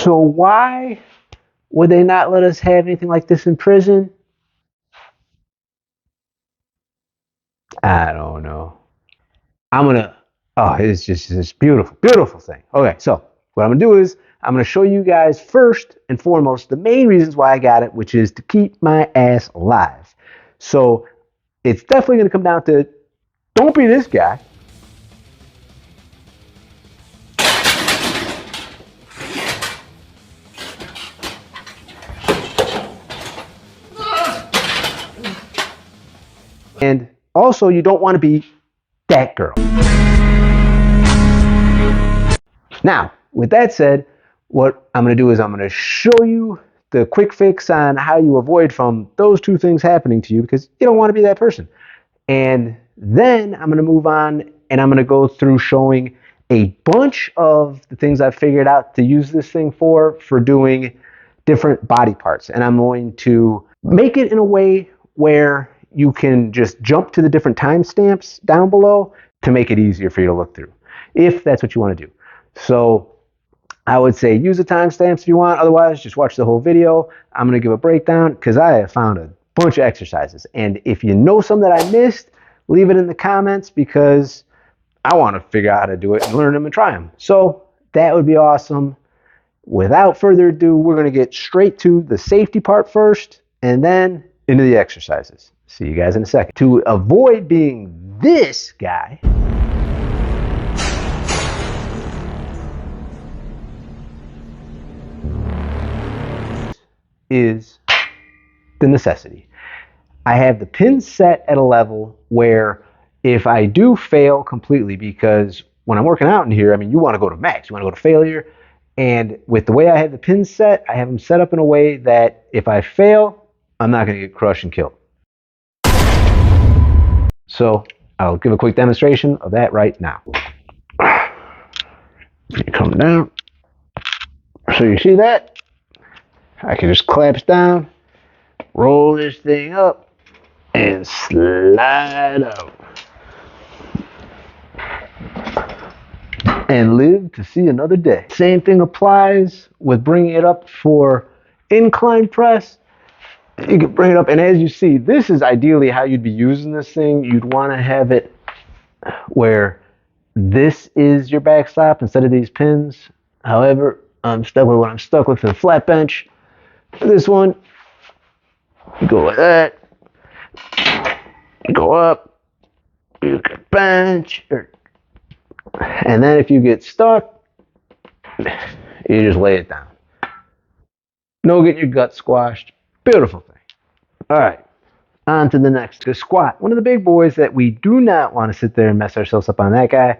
So why would they not let us have anything like this in prison? I don't know. It's just this beautiful, beautiful thing. Okay, so what I'm gonna do is I'm gonna show you guys first and foremost the main reasons why I got it, which is to keep my ass alive. So it's definitely gonna come down to don't be this guy. And also, you don't want to be that girl. Now, with that said, what I'm going to do is I'm going to show you the quick fix on how you avoid from those two things happening to you because you don't want to be that person. And then I'm going to move on and I'm going to go through showing a bunch of the things I've figured out to use this thing for doing different body parts. And I'm going to make it in a way where you can just jump to the different timestamps down below to make it easier for you to look through, if that's what you want to do. So I would say use the timestamps if you want. Otherwise, just watch the whole video. I'm going to give a breakdown because I have found a bunch of exercises. And if you know some that I missed, leave it in the comments because I want to figure out how to do it and learn them and try them. So that would be awesome. Without further ado, we're going to get straight to the safety part first and then into the exercises. See you guys in a second. To avoid being this guy, is the necessity. I have the pins set at a level where if I do fail completely, because when I'm working out in here, I mean, you want to go to max, you want to go to failure. And with the way I have the pins set, I have them set up in a way that if I fail, I'm not going to get crushed and killed. So I'll give a quick demonstration of that right now. You come down. So you see that? I can just collapse down, roll this thing up, and slide out. And live to see another day. Same thing applies with bringing it up for incline press. You can bring it up, and as you see, this is ideally how you'd be using this thing. You'd want to have it where this is your back stop instead of these pins. However, I'm stuck with what I'm stuck with in the flat bench. For this one, you go like that. You go up. You can bench. And then if you get stuck, you just lay it down. No getting your gut squashed. Beautiful thing. All right, on to the next. The squat. One of the big boys that we do not want to sit there and mess ourselves up on that guy.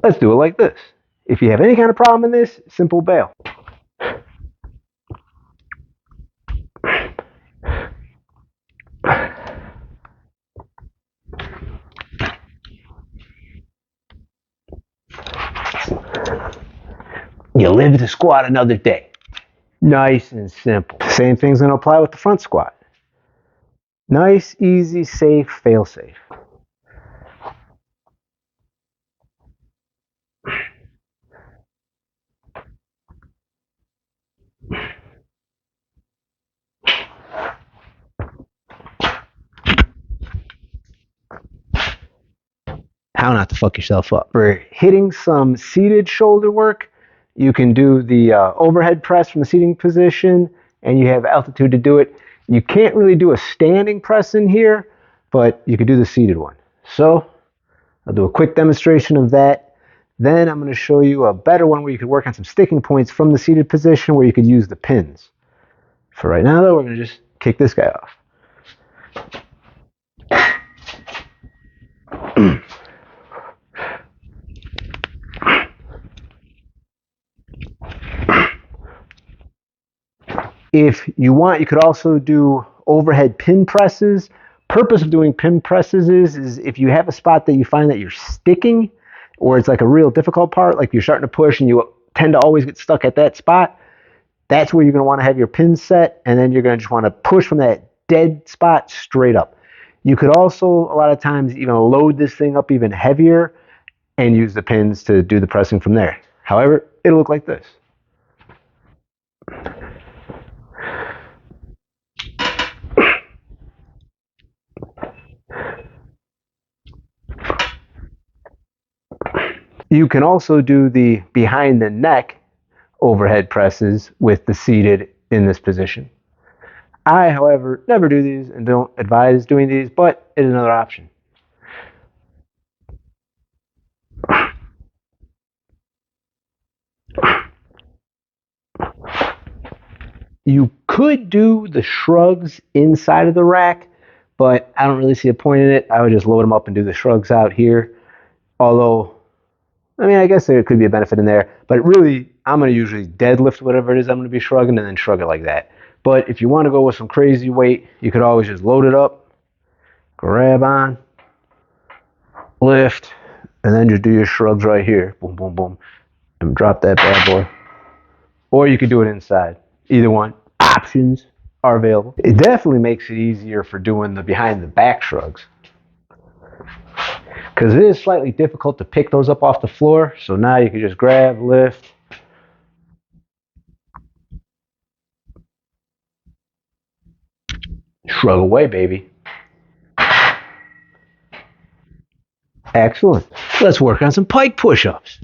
Let's do it like this. If you have any kind of problem in this, simple bail. You live to squat another day. Nice and simple. Same thing's going to apply with the front squat. Nice, easy, safe, fail safe. How not to fuck yourself up. For hitting some seated shoulder work, you can do the overhead press from the seating position, and you have altitude to do it. You can't really do a standing press in here, but you could do the seated one. So I'll do a quick demonstration of that. Then I'm going to show you a better one where you could work on some sticking points from the seated position where you could use the pins. For right now, though, we're going to just kick this guy off. If you want, you could also do overhead pin presses. Purpose of doing pin presses is if you have a spot that you find that you're sticking, or it's like a real difficult part, like you're starting to push and you tend to always get stuck at that spot, that's where you're going to want to have your pins set, and then you're going to just want to push from that dead spot straight up. You could also, a lot of times, load this thing up even heavier and use the pins to do the pressing from there. However, it'll look like this. You can also do the behind the neck overhead presses with the seated in this position. I, however, never do these and don't advise doing these, but it is another option. You could do the shrugs inside of the rack, but I don't really see a point in it. I would just load them up and do the shrugs out here. Although, I mean, I guess there could be a benefit in there, but really, I'm going to usually deadlift whatever it is I'm going to be shrugging and then shrug it like that. But if you want to go with some crazy weight, you could always just load it up, grab on, lift, and then just do your shrugs right here. Boom, boom, boom. And drop that bad boy. Or you could do it inside. Either one. Options are available. It definitely makes it easier for doing the behind the back shrugs, because it is slightly difficult to pick those up off the floor. So now you can just grab, lift, shrug away, baby. Excellent. Let's work on some pike push-ups.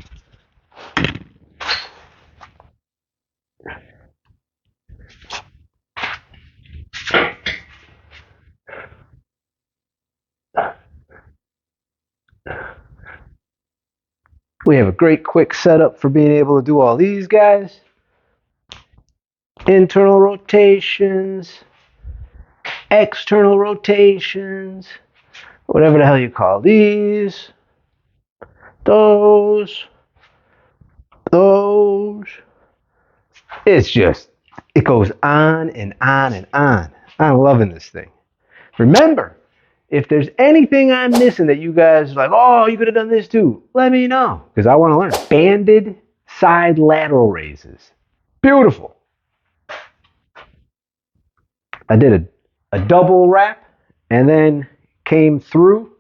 We have a great quick setup for being able to do all these guys. Internal rotations, external rotations, whatever the hell you call these. Those. It's just, it goes on and on and on. I'm loving this thing. Remember, if there's anything I'm missing that you guys are like, oh, you could have done this too, let me know, because I want to learn. Banded side lateral raises. Beautiful. I did a double wrap and then came through.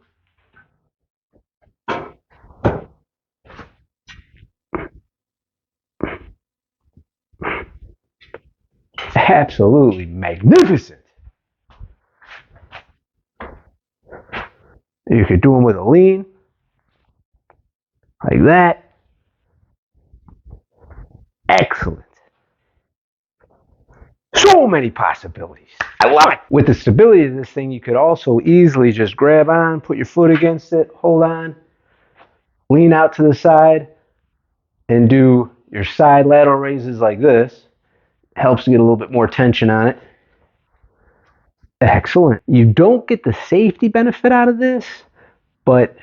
Absolutely magnificent. You could do them with a lean, like that. Excellent. So many possibilities. I love it. With the stability of this thing, you could also easily just grab on, put your foot against it, hold on, lean out to the side, and do your side lateral raises like this. Helps to get a little bit more tension on it. Excellent. You don't get the safety benefit out of this, but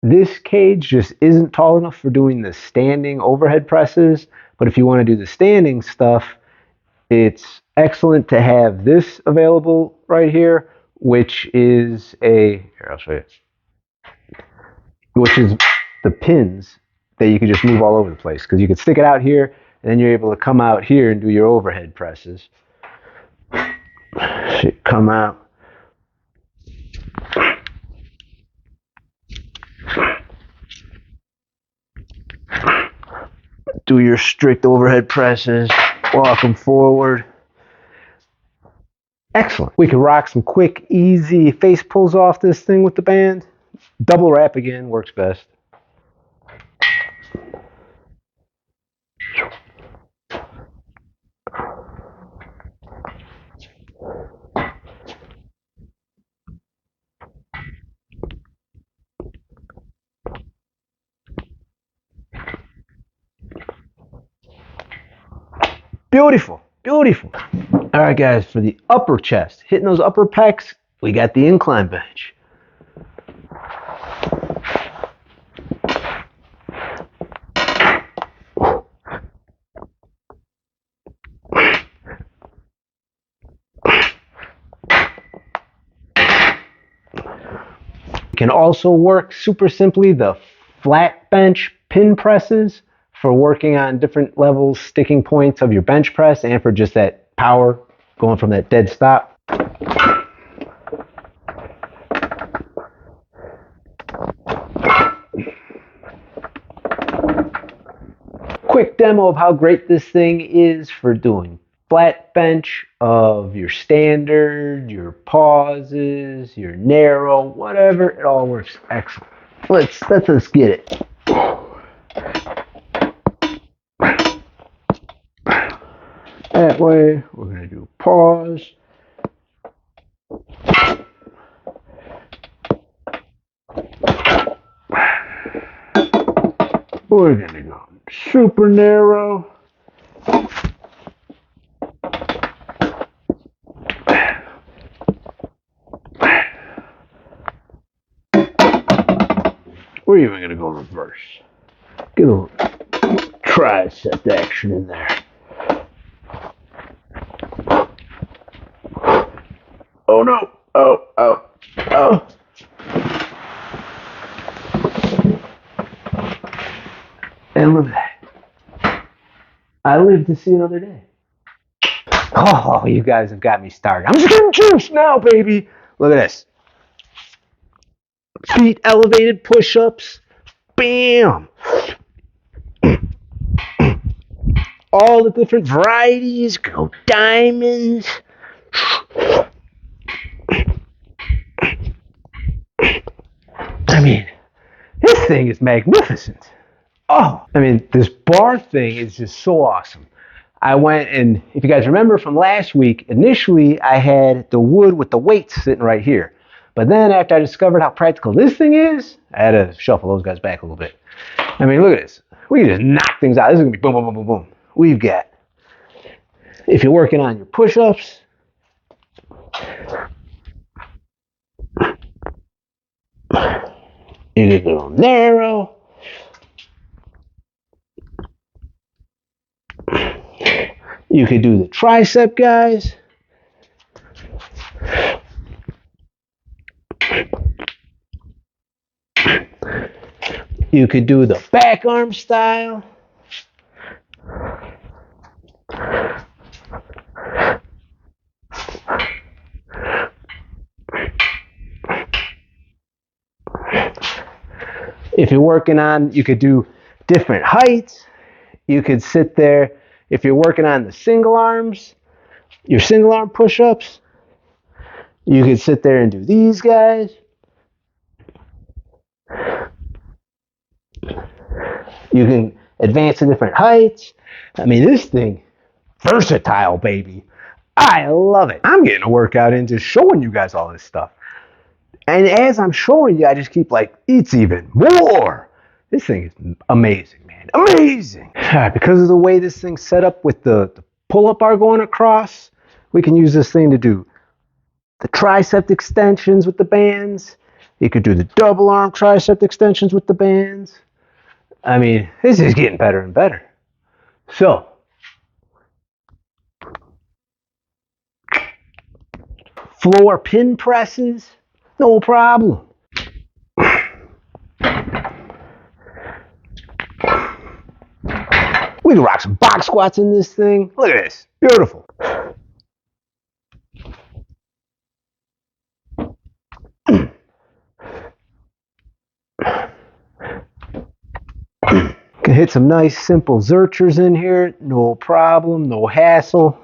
this cage just isn't tall enough for doing the standing overhead presses. But if you want to do the standing stuff, it's excellent to have this available right here, which is here, I'll show you. Which is the pins that you can just move all over the place, because you can stick it out here and then you're able to come out here and do your overhead presses. So you come out. Do your strict overhead presses, walk them forward. Excellent. We can rock some quick, easy face pulls off this thing with the band. Double wrap again, works best. Beautiful, beautiful. All right, guys, for the upper chest, hitting those upper pecs, we got the incline bench. You can also work super simply the flat bench pin presses for working on different levels, sticking points of your bench press, and for just that power going from that dead stop. quick demo of how great this thing is for doing flat bench of your standard, your pauses, your narrow, whatever. It all works excellent. Let's get it. That way, we're going to do pause. We're going to go super narrow. We're even going to go reverse. Get a little tricep action in there. Oh no! Oh. And look at that. I live to see another day. Oh, you guys have got me started. I'm just getting juice now, baby. Look at this. Feet elevated push-ups. Bam! All the different varieties. Go diamonds. I mean, this thing is magnificent. Oh, I mean, this bar thing is just so awesome. I went and, if you guys remember from last week, initially I had the wood with the weights sitting right here. But then after I discovered how practical this thing is, I had to shuffle those guys back a little bit. I mean, look at this. We can just knock things out. This is going to be boom, boom, boom, boom, boom. We've got, if you're working on your push-ups, you can go narrow. You could do the tricep guys. You could do the back arm style. If you're working on, you could do different heights. You could sit there. If you're working on the single arms, your single arm push-ups, you could sit there and do these guys. You can advance to different heights. I mean, this thing, versatile, baby. I love it. I'm getting a workout in just showing you guys all this stuff. And as I'm showing you, I just keep like, it's even more. This thing is amazing, man. Amazing. All right, because of the way this thing's set up with the pull-up bar going across, we can use this thing to do the tricep extensions with the bands. You could do the double arm tricep extensions with the bands. I mean, this is getting better and better. So, floor pin presses, no problem. We can rock some box squats in this thing. Look at this. Beautiful. Can hit some nice simple zerchers in here. No problem. No hassle.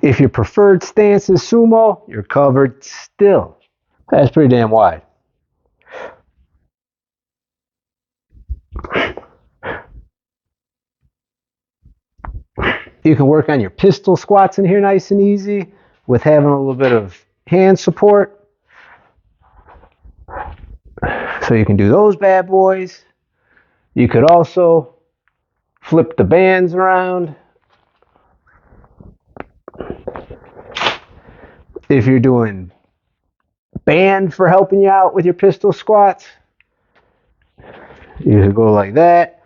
If your preferred stance is sumo, you're covered still. That's pretty damn wide. You can work on your pistol squats in here nice and easy with having a little bit of hand support. So you can do those bad boys. You could also flip the bands around. If you're doing band for helping you out with your pistol squats, you could go like that.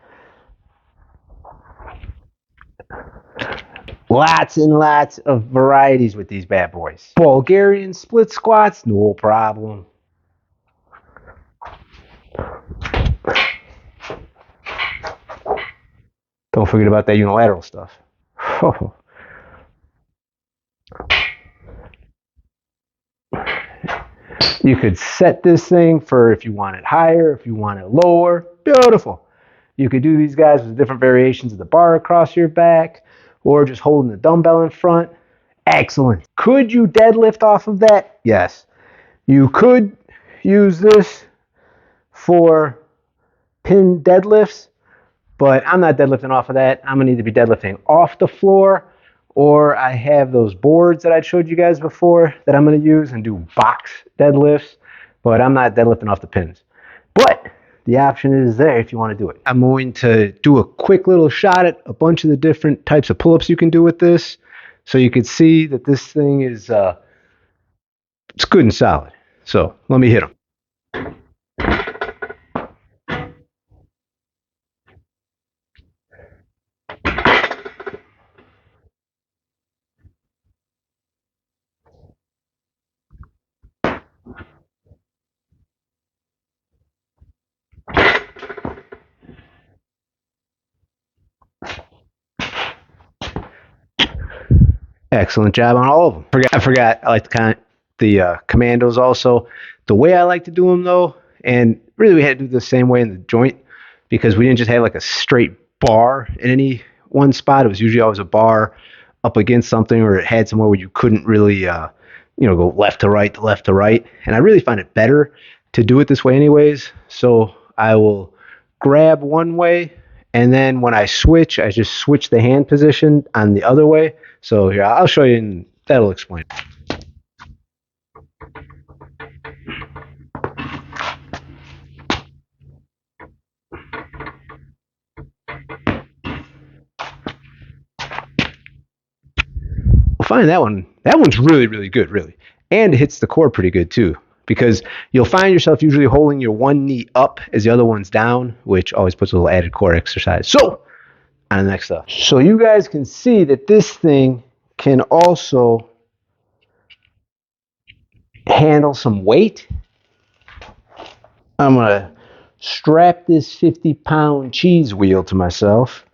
Lots and lots of varieties with these bad boys. Bulgarian split squats, no problem. Don't forget about that unilateral stuff. You could set this thing for if you want it higher, if you want it lower. Beautiful. You could do these guys with different variations of the bar across your back or just holding the dumbbell in front. Excellent. Could you deadlift off of that? Yes. You could use this for pin deadlifts, but I'm not deadlifting off of that. I'm going to need to be deadlifting off the floor, or I have those boards that I showed you guys before that I'm going to use and do box deadlifts, but I'm not deadlifting off the pins. But the option is there if you want to do it. I'm going to do a quick little shot at a bunch of the different types of pull-ups you can do with this, so you can see that this thing is it's good and solid. So let me hit them. Excellent job on all of them. I forgot. I like the commandos also. The way I like to do them though, and really we had to do the same way in the joint because we didn't just have like a straight bar in any one spot. It was usually always a bar up against something, or it had somewhere where you couldn't really, go left to right, left to right. And I really find it better to do it this way, anyways. So I will grab one way, and then when I switch, I just switch the hand position on the other way. So here, I'll show you, and that'll explain. I find that one's really, really good, really. And it hits the core pretty good too, because you'll find yourself usually holding your one knee up as the other one's down, which always puts a little added core exercise. So, on the next stuff. So you guys can see that this thing can also handle some weight. I'm going to strap this 50-pound cheese wheel to myself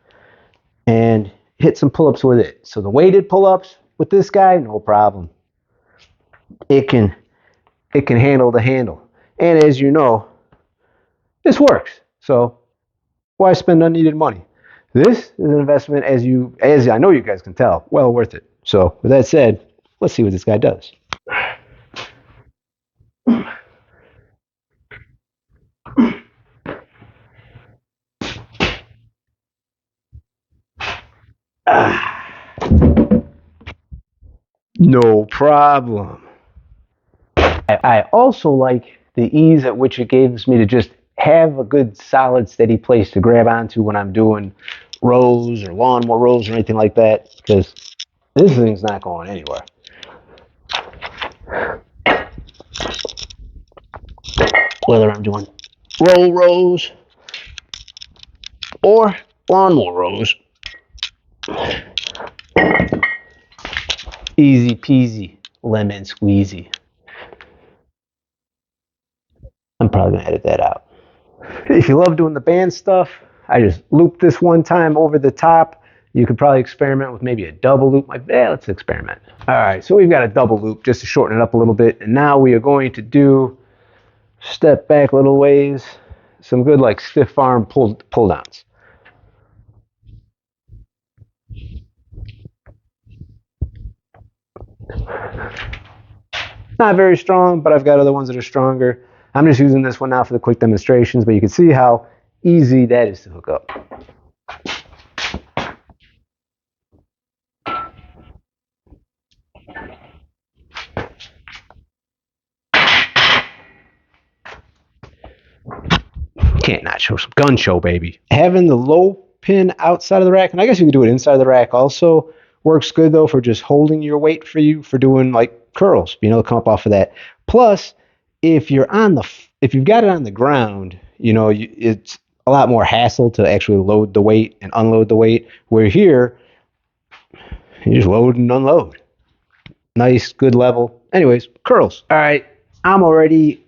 and hit some pull-ups with it. So the weighted pull-ups with this guy, no problem. It can handle the handle. And as you know, this works. So why spend unneeded money? This is an investment, as I know you guys can tell, well worth it. So with that said, let's see what this guy does. No problem. I also like the ease at which it gives me to just have a good, solid, steady place to grab onto when I'm doing rows or lawnmower rows or anything like that, because this thing's not going anywhere. Whether I'm doing roll rows or lawnmower rows, easy peasy, lemon squeezy. I'm probably going to edit that out. If you love doing the band stuff, I just loop this one time over the top. You could probably experiment with maybe a double loop. Let's experiment. All right, so we've got a double loop just to shorten it up a little bit. And now we are going to do step back little ways, some good like stiff arm pull downs. Not very strong, but I've got other ones that are stronger. I'm just using this one now for the quick demonstrations, but you can see how easy that is to hook up. Can't not show some gun show, baby. Having the low pin outside of the rack, and I guess you can do it inside of the rack also, works good though for just holding your weight for doing like curls, being able to come up off of that. Plus, if you've got it on the ground, it's a lot more hassle to actually load the weight and unload the weight. Where here, you just load and unload. Nice, good level. Anyways, curls. All right, I'm already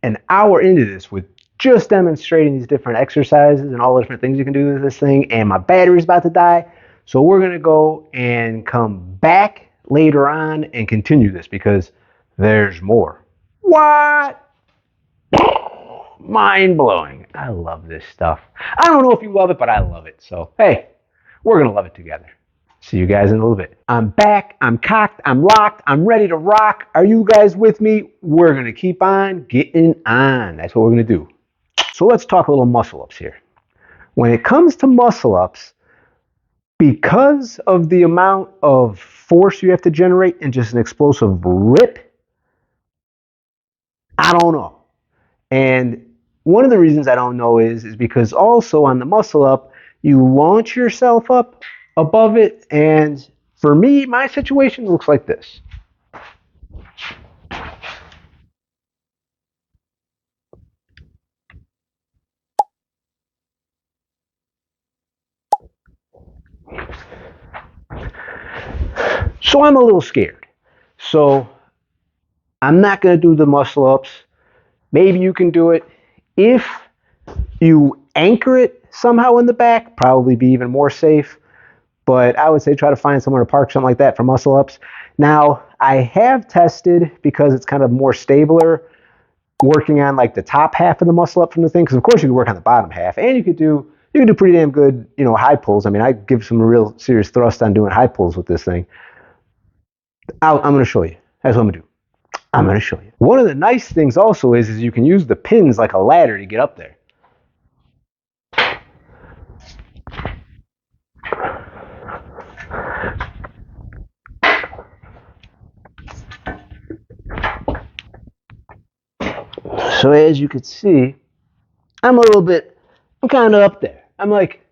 an hour into this with just demonstrating these different exercises and all the different things you can do with this thing, and my battery's about to die. So we're going to go and come back later on and continue this because there's more. What? Mind blowing. I love this stuff. I don't know if you love it, but I love it. So, hey, we're going to love it together. See you guys in a little bit. I'm back. I'm cocked. I'm locked. I'm ready to rock. Are you guys with me? We're going to keep on getting on. That's what we're going to do. So let's talk a little muscle ups here. When it comes to muscle ups, because of the amount of force you have to generate in just an explosive rip, I don't know. And one of the reasons I don't know is because also on the muscle up, you launch yourself up above it. And for me, my situation looks like this. So I'm a little scared. So I'm not going to do the muscle ups. Maybe you can do it. If you anchor it somehow in the back, probably be even more safe. But I would say try to find somewhere to park something like that for muscle ups. Now, I have tested, because it's kind of more stabler, working on like the top half of the muscle up from the thing. Because of course you could work on the bottom half, and you could do pretty damn good, high pulls. I mean, I give some real serious thrust on doing high pulls with this thing. I'm going to show you. That's what I'm going to do. I'm going to show you. One of the nice things also is you can use the pins like a ladder to get up there. So as you can see, I'm kind of up there. I'm like,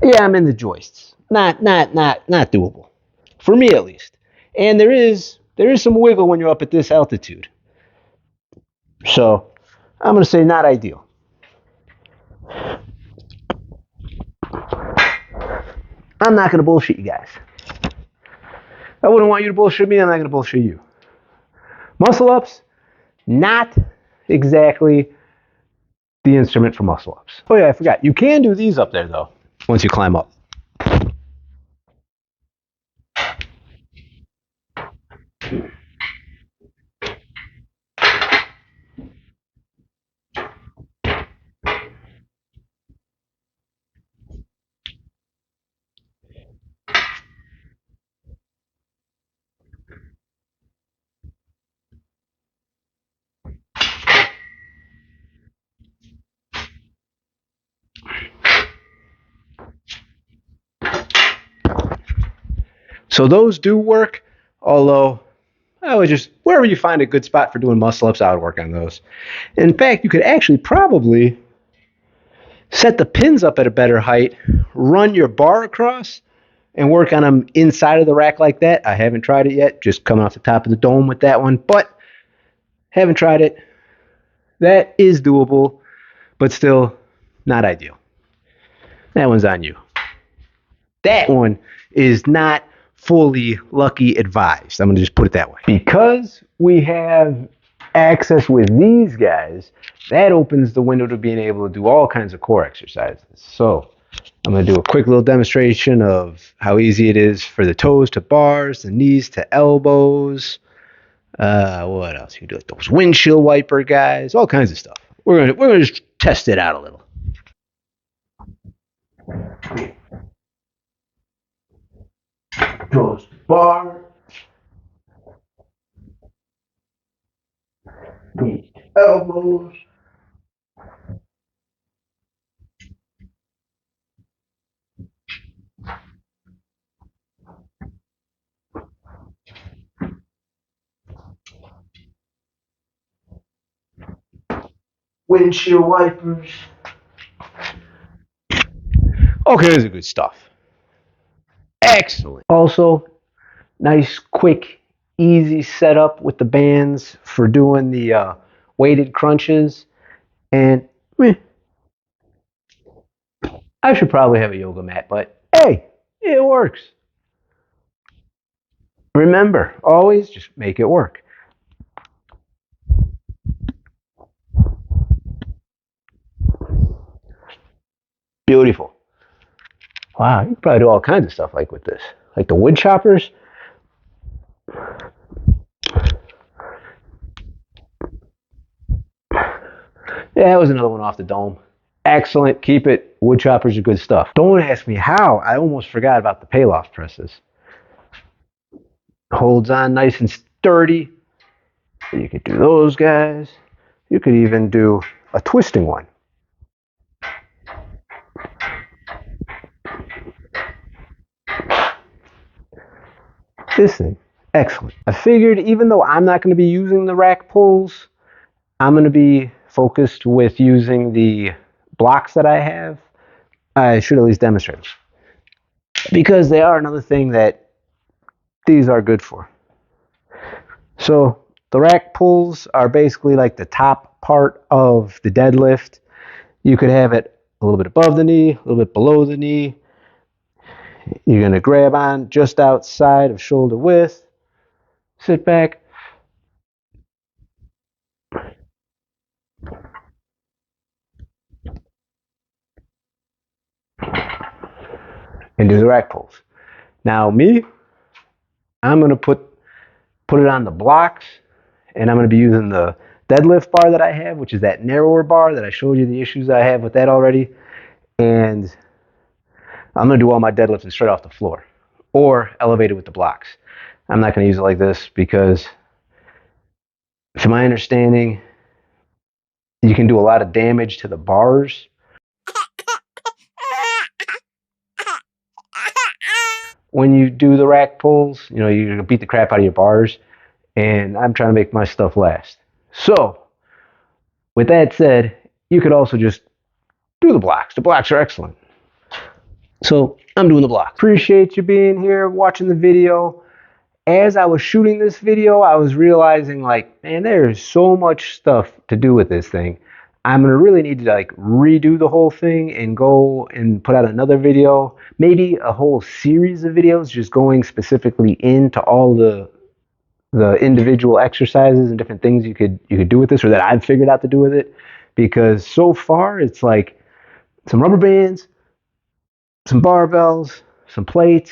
yeah, I'm in the joists. Not doable. For me at least. And there is some wiggle when you're up at this altitude. So I'm going to say not ideal. I'm not going to bullshit you guys. I wouldn't want you to bullshit me. I'm not going to bullshit you. Muscle ups, not exactly the instrument for muscle ups. Oh yeah, I forgot. You can do these up there though, once you climb up. So those do work, although I would just, wherever you find a good spot for doing muscle ups, I would work on those. In fact, you could actually probably set the pins up at a better height, run your bar across, and work on them inside of the rack like that. I haven't tried it yet, just coming off the top of the dome with that one, but haven't tried it. That is doable, but still not ideal. That one's on you. That one is not fully lucky advised. I'm going to just put it that way. Because we have access with these guys, that opens the window to being able to do all kinds of core exercises. So I'm going to do a quick little demonstration of how easy it is for the toes to bars, the knees to elbows. What else? You do like those windshield wiper guys, all kinds of stuff. We're gonna just test it out a little. Toes to bar, knees to elbows. Windshield wipers. Okay, those are good stuff. Excellent. Also, nice, quick, easy setup with the bands for doing the weighted crunches. And I should probably have a yoga mat, but hey, it works. Remember, always just make it work. Beautiful. Wow, you can probably do all kinds of stuff like with this. Like the wood choppers. Yeah, that was another one off the dome. Excellent. Keep it. Wood choppers are good stuff. Don't ask me how. I almost forgot about the Payoff presses. Holds on nice and sturdy. You could do those guys. You could even do a twisting one. This thing, excellent. I figured even though I'm not going to be using the rack pulls, I'm going to be focused with using the blocks that I have. I should at least demonstrate them, because they are another thing that these are good for. So the rack pulls are basically like the top part of the deadlift. You could have it a little bit above the knee, a little bit below the knee. You're going to grab on just outside of shoulder width, sit back, and do the rack pulls. Now me, I'm going to put it on the blocks, and I'm going to be using the deadlift bar that I have, which is that narrower bar that I showed you the issues I have with that already. And I'm going to do all my deadlifting straight off the floor or elevated with the blocks. I'm not going to use it like this because, to my understanding, you can do a lot of damage to the bars when you do the rack pulls. You know, you're going to beat the crap out of your bars, and I'm trying to make my stuff last. So, with that said, you could also just do the blocks. The blocks are excellent. So, I'm doing the blocks. Appreciate you being here, watching the video. As I was shooting this video, I was realizing, like, man, there is so much stuff to do with this thing. I'm gonna really need to like redo the whole thing and go and put out another video, maybe a whole series of videos just going specifically into all the individual exercises and different things you could do with this, or that I've figured out to do with it. Because so far it's like some rubber bands, some barbells, some plates,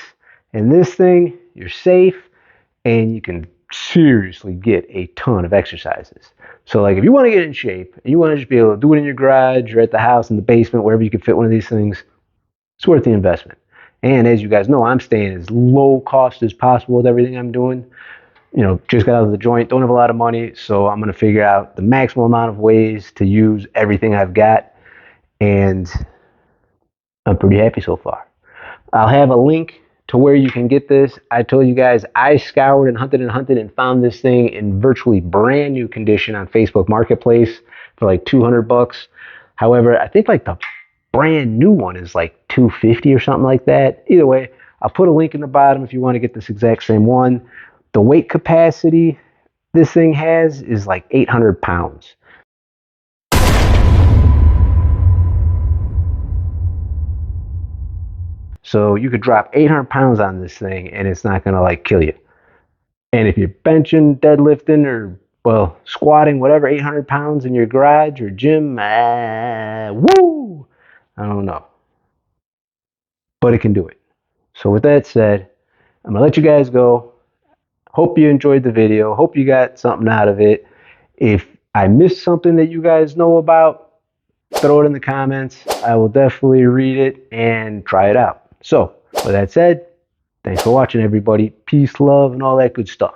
and this thing, you're safe and you can seriously get a ton of exercises. So like if you want to get in shape and you want to just be able to do it in your garage or at the house, in the basement, wherever you can fit one of these things, it's worth the investment. And as you guys know, I'm staying as low cost as possible with everything I'm doing. You know, just got out of the joint, don't have a lot of money, so I'm going to figure out the maximum amount of ways to use everything I've got, and I'm pretty happy so far. I'll have a link to where you can get this. I told you guys I scoured and hunted and found this thing in virtually brand new condition on Facebook Marketplace for like $200. However, I think like the brand new one is like $250 or something like that. Either way, I'll put a link in the bottom if you want to get this exact same one. The weight capacity this thing has is like 800 pounds. So you could drop 800 pounds on this thing and it's not going to like kill you. And if you're benching, deadlifting, or well, squatting, whatever, 800 pounds in your garage or gym, woo! I don't know. But it can do it. So with that said, I'm going to let you guys go. Hope you enjoyed the video. Hope you got something out of it. If I missed something that you guys know about, throw it in the comments. I will definitely read it and try it out. So with that said, thanks for watching, everybody. Peace, love, and all that good stuff.